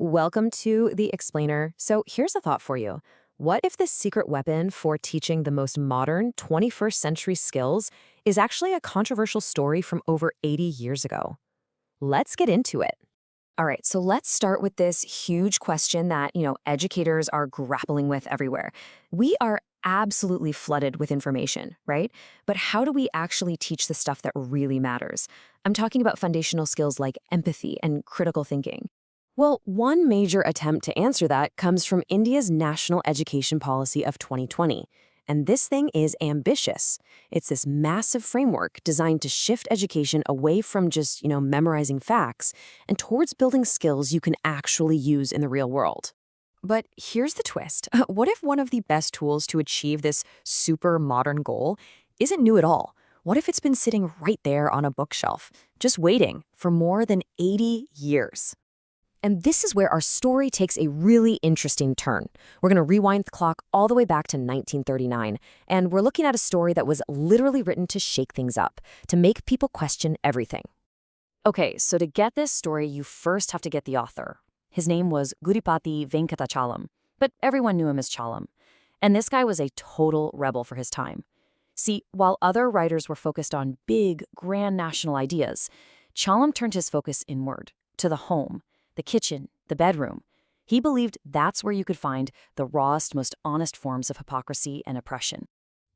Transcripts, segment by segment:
Welcome to The Explainer. So here's a thought for you. What if the secret weapon for teaching the most modern 21st century skills is actually a controversial story from over 80 years ago? Let's get into it. All right, so let's start with this huge question that, educators are grappling with everywhere. We are absolutely flooded with information, right? But how do we actually teach the stuff that really matters? I'm talking about foundational skills like empathy and critical thinking. Well, one major attempt to answer that comes from India's National Education Policy of 2020. And this thing is ambitious. It's this massive framework designed to shift education away from just, memorizing facts and towards building skills you can actually use in the real world. But here's the twist. What if one of the best tools to achieve this super modern goal isn't new at all? What if it's been sitting right there on a bookshelf, just waiting for more than 80 years? And this is where our story takes a really interesting turn. We're going to rewind the clock all the way back to 1939, and we're looking at a story that was literally written to shake things up, to make people question everything. Okay, so to get this story, you first have to get the author. His name was Guripati Venkata Chalam, but everyone knew him as Chalam. And this guy was a total rebel for his time. See, while other writers were focused on big, grand national ideas, Chalam turned his focus inward, to the home, the kitchen, the bedroom. He believed that's where you could find the rawest, most honest forms of hypocrisy and oppression.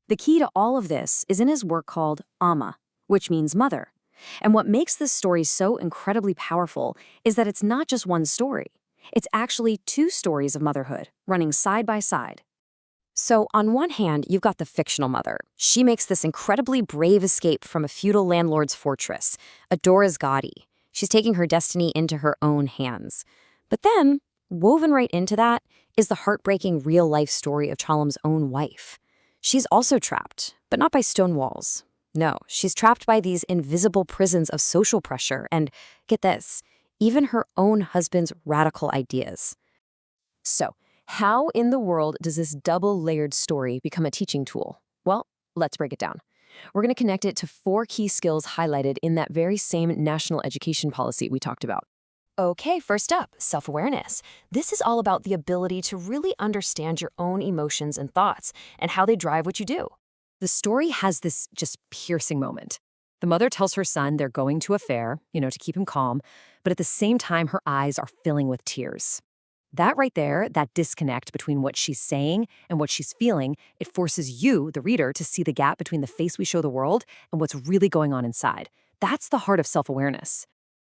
The key to all of this is in his work called Amma, which means mother. And what makes this story so incredibly powerful is that it's not just one story. It's actually two stories of motherhood, running side by side. So on one hand, you've got the fictional mother. She makes this incredibly brave escape from a feudal landlord's fortress, Adora's Gaudy. She's taking her destiny into her own hands. But then, woven right into that, is the heartbreaking real-life story of Chalam's own wife. She's also trapped, but not by stone walls. No, she's trapped by these invisible prisons of social pressure and, get this, even her own husband's radical ideas. So, how in the world does this double-layered story become a teaching tool? Well, let's break it down. We're going to connect it to 4 key skills highlighted in that very same national education policy we talked about. Okay, first up, self-awareness. This is all about the ability to really understand your own emotions and thoughts and how they drive what you do. The story has this just piercing moment. The mother tells her son they're going to a fair, to keep him calm, but at the same time, her eyes are filling with tears. That right there, that disconnect between what she's saying and what she's feeling, it forces you, the reader, to see the gap between the face we show the world and what's really going on inside. That's the heart of self-awareness.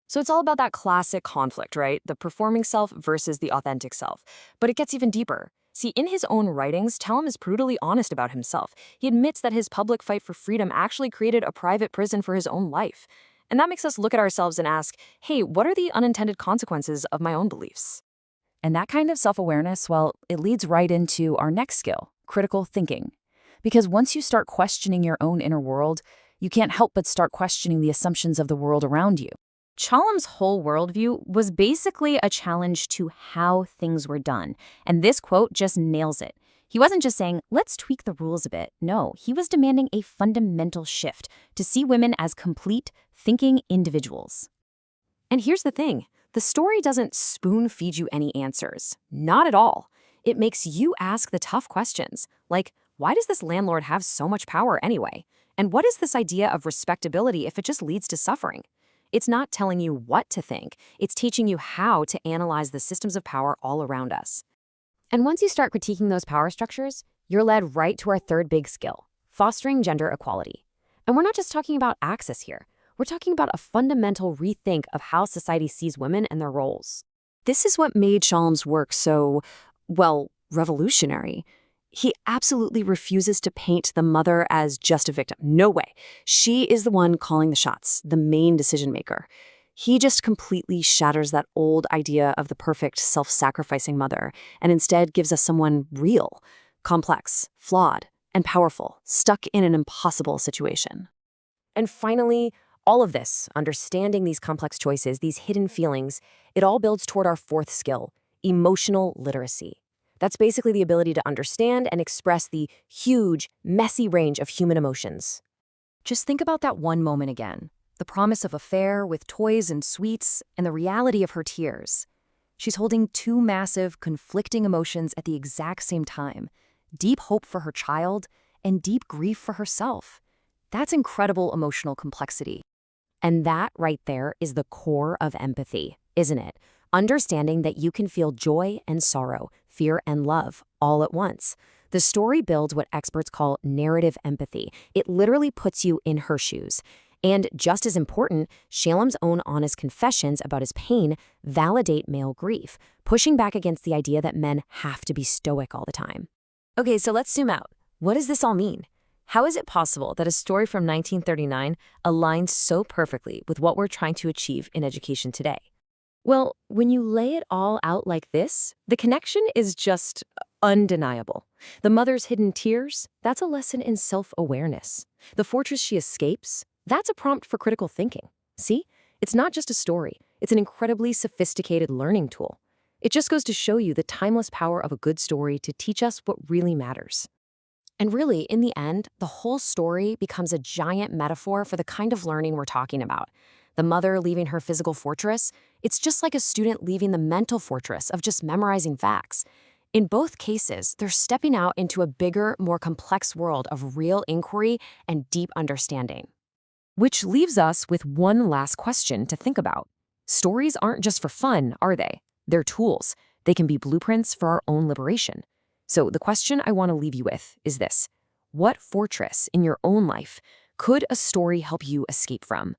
So it's all about that classic conflict, right? The performing self versus the authentic self. But it gets even deeper. See, in his own writings, Chalam is brutally honest about himself. He admits that his public fight for freedom actually created a private prison for his own life. And that makes us look at ourselves and ask, hey, what are the unintended consequences of my own beliefs? And that kind of self-awareness, well, it leads right into our next skill, critical thinking. Because once you start questioning your own inner world, you can't help but start questioning the assumptions of the world around you. Chalam's whole worldview was basically a challenge to how things were done. And this quote just nails it. He wasn't just saying, let's tweak the rules a bit. No, he was demanding a fundamental shift to see women as complete, thinking individuals. And here's the thing. The story doesn't spoon-feed you any answers. Not at all. It makes you ask the tough questions, like, why does this landlord have so much power anyway? And what is this idea of respectability if it just leads to suffering? It's not telling you what to think. It's teaching you how to analyze the systems of power all around us. And once you start critiquing those power structures, you're led right to our third big skill, fostering gender equality. And we're not just talking about access here. We're talking about a fundamental rethink of how society sees women and their roles. This is what made Chalam's work so, revolutionary. He absolutely refuses to paint the mother as just a victim. No way. She is the one calling the shots, the main decision maker. He just completely shatters that old idea of the perfect self-sacrificing mother and instead gives us someone real, complex, flawed, and powerful, stuck in an impossible situation. And finally, all of this, understanding these complex choices, these hidden feelings, it all builds toward our fourth skill, emotional literacy. That's basically the ability to understand and express the huge, messy range of human emotions. Just think about that one moment again, the promise of a fair with toys and sweets and the reality of her tears. She's holding two massive, conflicting emotions at the exact same time: deep hope for her child and deep grief for herself. That's incredible emotional complexity. And that right there is the core of empathy, isn't it? Understanding that you can feel joy and sorrow, fear and love all at once. The story builds what experts call narrative empathy. It literally puts you in her shoes. And just as important, Chalam's own honest confessions about his pain validate male grief, pushing back against the idea that men have to be stoic all the time. Okay, so let's zoom out. What does this all mean? How is it possible that a story from 1939 aligns so perfectly with what we're trying to achieve in education today? Well, when you lay it all out like this, the connection is just undeniable. The mother's hidden tears, that's a lesson in self-awareness. The fortress she escapes, that's a prompt for critical thinking. See? It's not just a story. It's an incredibly sophisticated learning tool. It just goes to show you the timeless power of a good story to teach us what really matters. And really, in the end, the whole story becomes a giant metaphor for the kind of learning we're talking about. The mother leaving her physical fortress, it's just like a student leaving the mental fortress of just memorizing facts. In both cases, they're stepping out into a bigger, more complex world of real inquiry and deep understanding. Which leaves us with one last question to think about. Stories aren't just for fun, are they? They're tools. They can be blueprints for our own liberation. So the question I want to leave you with is this: what fortress in your own life could a story help you escape from?